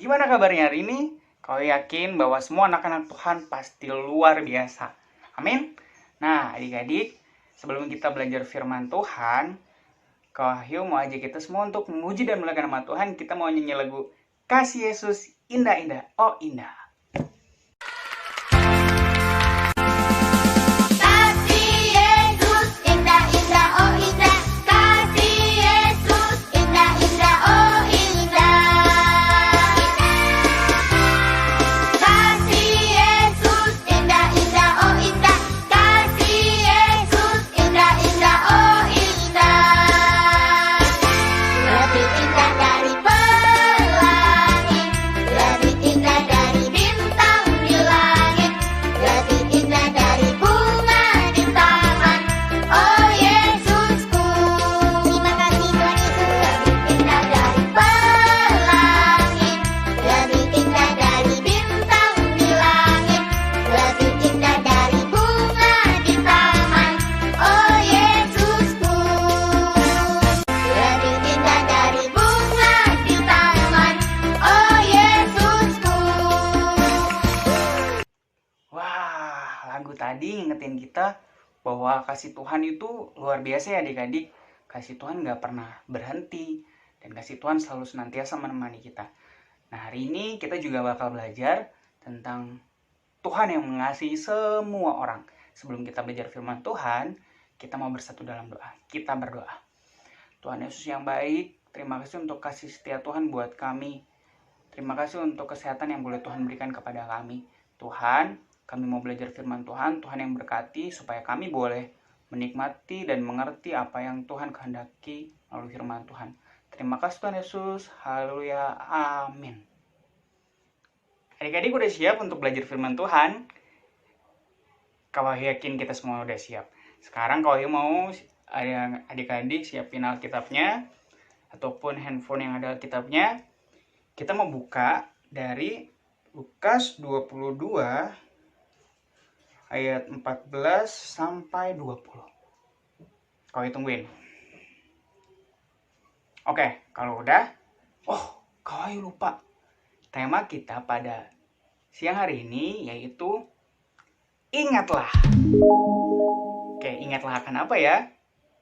Gimana kabarnya hari ini? Kau yakin bahwa semua anak-anak Tuhan pasti luar biasa? Amin. Nah, adik-adik, sebelum kita belajar firman Tuhan, Kak Wahyu mau ajak kita semua untuk memuji dan memuliakan nama Tuhan. Kita mau nyanyi lagu Kasih Yesus Indah-Indah, oh indah. Lagu tadi ngingetin kita bahwa kasih Tuhan itu luar biasa ya adik-adik. Kasih Tuhan gak pernah berhenti, dan kasih Tuhan selalu senantiasa menemani kita. Nah, hari ini kita juga bakal belajar tentang Tuhan yang mengasihi semua orang. Sebelum kita belajar firman Tuhan, kita mau bersatu dalam doa. Kita berdoa. Tuhan Yesus yang baik, terima kasih untuk kasih setia Tuhan buat kami. Terima kasih untuk kesehatan yang boleh Tuhan berikan kepada kami. Tuhan, kami mau belajar firman Tuhan, Tuhan yang berkati supaya kami boleh menikmati dan mengerti apa yang Tuhan kehendaki melalui firman Tuhan. Terima kasih Tuhan Yesus, haleluya, amin. Adik-adik udah siap untuk belajar firman Tuhan? Kak Wahyu yakin kita semua udah siap. Sekarang Kak Wahyu mau adik-adik siapin Alkitabnya, ataupun handphone yang ada Alkitabnya. Kita mau buka dari Lukas 22 ayat 14 sampai 20. Kau tungguin. Oke, kalau udah. Kau lupa. Tema kita pada siang hari ini yaitu ingatlah. Oke, ingatlah akan apa ya?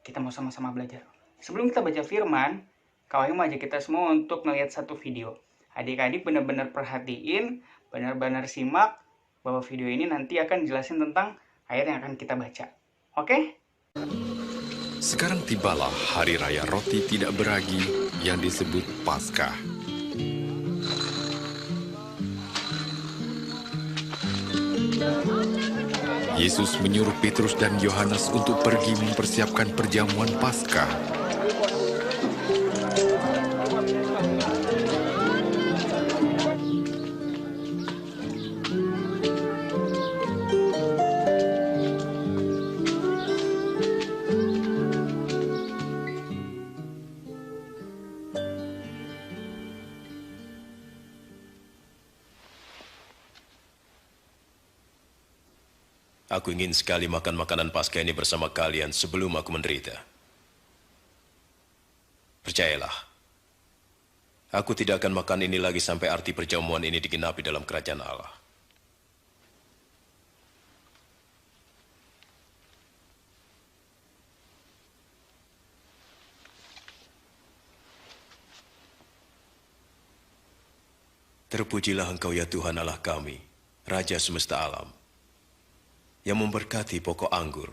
Kita mau sama-sama belajar. Sebelum kita baca firman, Kak Wahyu mau ajak kita semua untuk melihat satu video. Adik-adik benar-benar perhatiin, benar-benar simak bahwa video ini nanti akan jelasin tentang ayat yang akan kita baca. Oke? Sekarang tibalah hari raya roti tidak beragi yang disebut Paskah. Yesus menyuruh Petrus dan Yohanes untuk pergi mempersiapkan perjamuan Paskah. Aku ingin sekali makan makanan Paskah ini bersama kalian sebelum aku menderita. Percayalah, aku tidak akan makan ini lagi sampai arti perjamuan ini digenapi dalam kerajaan Allah. Terpujilah Engkau ya Tuhan Allah kami, Raja semesta alam, yang memberkati pokok anggur.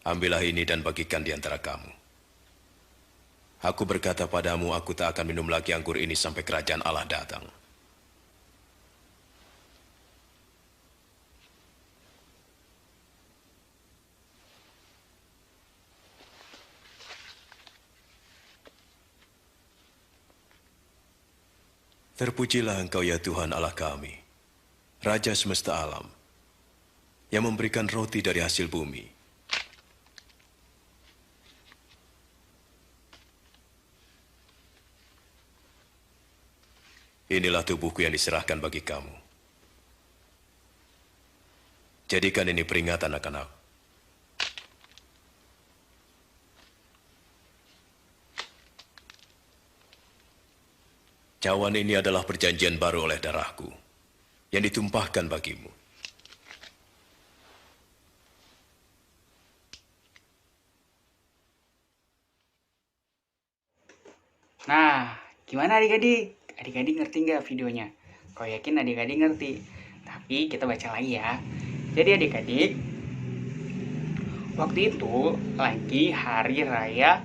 Ambillah ini dan bagikan di antara kamu. Aku berkata padamu, aku tak akan minum lagi anggur ini sampai kerajaan Allah datang. Terpujilah Engkau ya Tuhan Allah kami, Raja semesta alam, yang memberikan roti dari hasil bumi. Inilah tubuhku yang diserahkan bagi kamu. Jadikan ini peringatan akan aku. Cawan ini adalah perjanjian baru oleh darahku, yang ditumpahkan bagimu. Nah, gimana adik-adik? Adik-adik ngerti nggak videonya? Kau yakin adik-adik ngerti? Tapi kita baca lagi ya. Jadi adik-adik, waktu itu lagi hari raya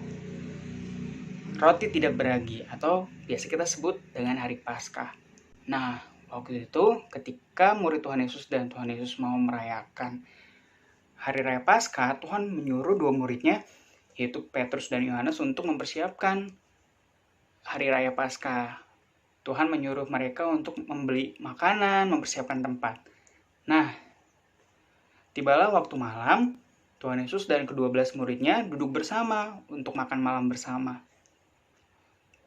roti tidak beragi atau biasa kita sebut dengan hari Paskah. Nah, waktu itu ketika murid Tuhan Yesus dan Tuhan Yesus mau merayakan hari raya Paskah, Tuhan menyuruh dua muridnya, yaitu Petrus dan Yohanes, untuk mempersiapkan hari raya Paskah. Tuhan menyuruh mereka untuk membeli makanan, mempersiapkan tempat. Nah, tibalah waktu malam, Tuhan Yesus dan ke-12 muridnya duduk bersama untuk makan malam bersama.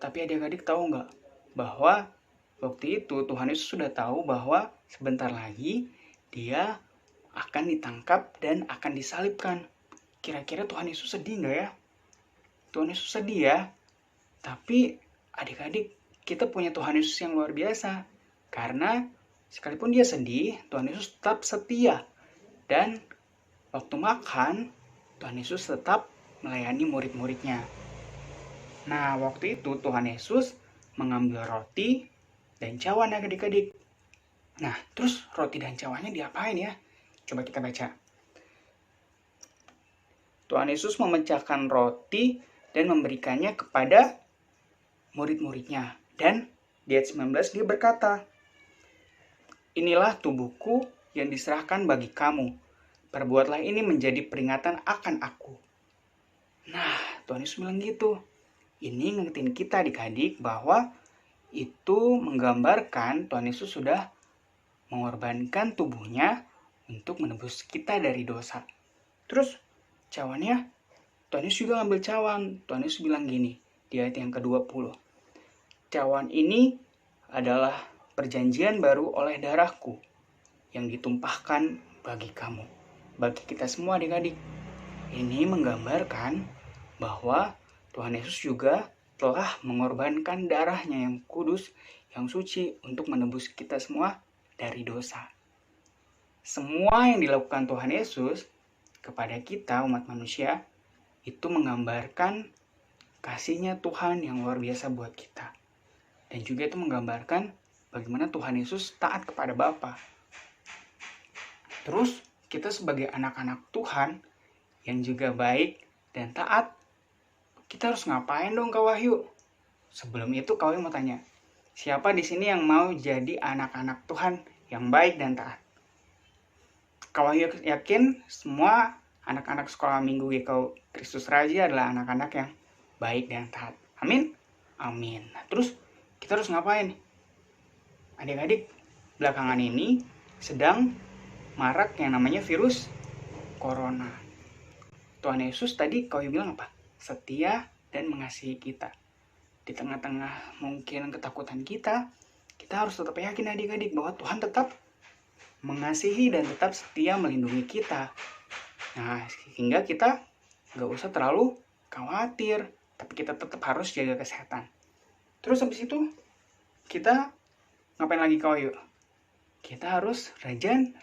Tapi adik-adik tahu nggak bahwa waktu itu Tuhan Yesus sudah tahu bahwa sebentar lagi dia akan ditangkap dan akan disalibkan. Kira-kira Tuhan Yesus sedih nggak ya? Tuhan Yesus sedih ya. Tapi adik-adik, kita punya Tuhan Yesus yang luar biasa. Karena sekalipun dia sedih, Tuhan Yesus tetap setia. Dan waktu makan, Tuhan Yesus tetap melayani murid-muridnya. Nah, waktu itu Tuhan Yesus mengambil roti dan cawan adik-adik. Nah, terus roti dan cawannya diapain ya? Coba kita baca. Tuhan Yesus memecahkan roti dan memberikannya kepada murid-muridnya. Dan di ayat 19 dia berkata, "Inilah tubuhku yang diserahkan bagi kamu. Perbuatlah ini menjadi peringatan akan aku." Nah, Tuhan Yesus bilang gitu. Ini ngingetin kita adik-adik bahwa itu menggambarkan Tuhan Yesus sudah mengorbankan tubuhnya untuk menebus kita dari dosa. Terus cawannya, Tuhan Yesus juga ngambil cawan. Tuhan Yesus bilang gini di ayat yang ke-20. "Cawan ini adalah perjanjian baru oleh darahku yang ditumpahkan bagi kamu." Bagi kita semua adik-adik. Ini menggambarkan bahwa Tuhan Yesus juga telah mengorbankan darahnya yang kudus, yang suci untuk menebus kita semua dari dosa. Semua yang dilakukan Tuhan Yesus kepada kita umat manusia itu menggambarkan kasihnya Tuhan yang luar biasa buat kita. Dan juga itu menggambarkan bagaimana Tuhan Yesus taat kepada Bapa. Terus kita sebagai anak-anak Tuhan yang juga baik dan taat, kita harus ngapain dong Kak Wahyu? Sebelum itu Kak Wahyu mau tanya, siapa di sini yang mau jadi anak-anak Tuhan yang baik dan taat? Kak Wahyu yakin semua anak-anak sekolah minggu GKU Kristus Raja adalah anak-anak yang baik dan taat. Amin? Amin. Nah, terus kita harus ngapain? Adik-adik, belakangan ini sedang marak yang namanya virus corona. Tuhan Yesus tadi Kak Wahyu bilang apa? Setia dan mengasihi kita. Di tengah-tengah mungkin ketakutan kita harus tetap yakin adik-adik bahwa Tuhan tetap mengasihi dan tetap setia melindungi kita. Nah, sehingga kita gak usah terlalu khawatir, tapi kita tetap harus jaga kesehatan. Terus habis itu kita ngapain lagi Kak Wahyu? Kita harus rajin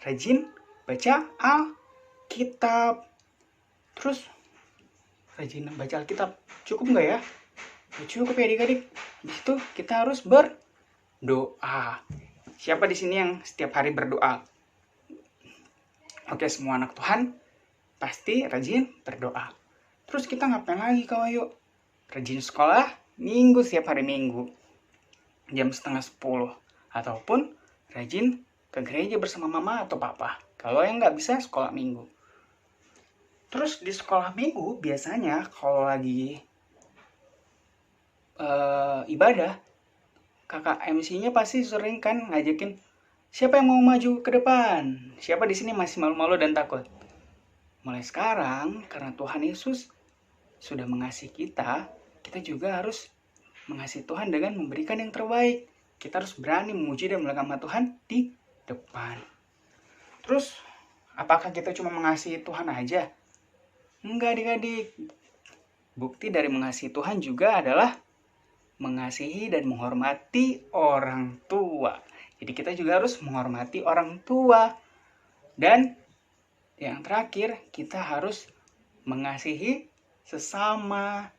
baca Alkitab. Terus rajin baca Alkitab cukup nggak ya? Cukup ya adik-adik. Di situ kita harus berdoa. Siapa di sini yang setiap hari berdoa? Oke, semua anak Tuhan pasti rajin berdoa. Terus kita ngapain lagi Kak Wahyu? Rajin sekolah minggu, setiap hari minggu jam 9:30, ataupun rajin ke gereja bersama mama atau papa kalau yang nggak bisa sekolah minggu. Terus di sekolah minggu biasanya kalau lagi ibadah, kakak MC-nya pasti sering kan ngajakin, siapa yang mau maju ke depan? Siapa di sini masih malu-malu dan takut? Mulai sekarang, karena Tuhan Yesus sudah mengasihi kita, kita juga harus mengasihi Tuhan dengan memberikan yang terbaik. Kita harus berani memuji dan melangkah Tuhan di depan. Terus, apakah kita cuma mengasihi Tuhan aja? Enggak adik-adik. Bukti dari mengasihi Tuhan juga adalah mengasihi dan menghormati orang tua. Jadi kita juga harus menghormati orang tua. Dan yang terakhir, kita harus mengasihi sesama,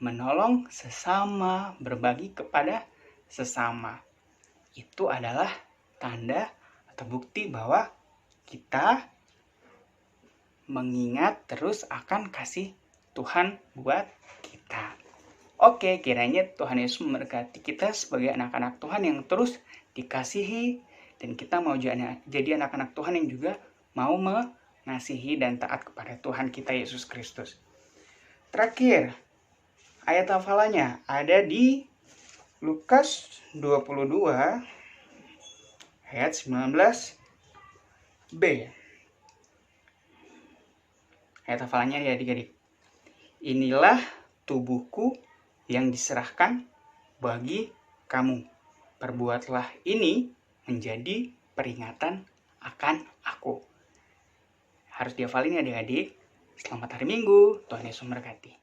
menolong sesama, berbagi kepada sesama. Itu adalah tanda atau bukti bahwa kita mengingat terus akan kasih Tuhan buat kita. Oke, kiranya Tuhan Yesus memberkati kita sebagai anak-anak Tuhan yang terus dikasihi, dan kita mau jadi anak-anak Tuhan yang juga mau mengasihi dan taat kepada Tuhan kita Yesus Kristus. Terakhir, ayat hafalannya ada di Lukas 22 ayat 19b. Ayat hafalannya ya adik-adik. Inilah tubuhku yang diserahkan bagi kamu. Perbuatlah ini menjadi peringatan akan aku. Harus dihafalin ya adik-adik. Selamat hari Minggu. Tuhan Yesus memberkati.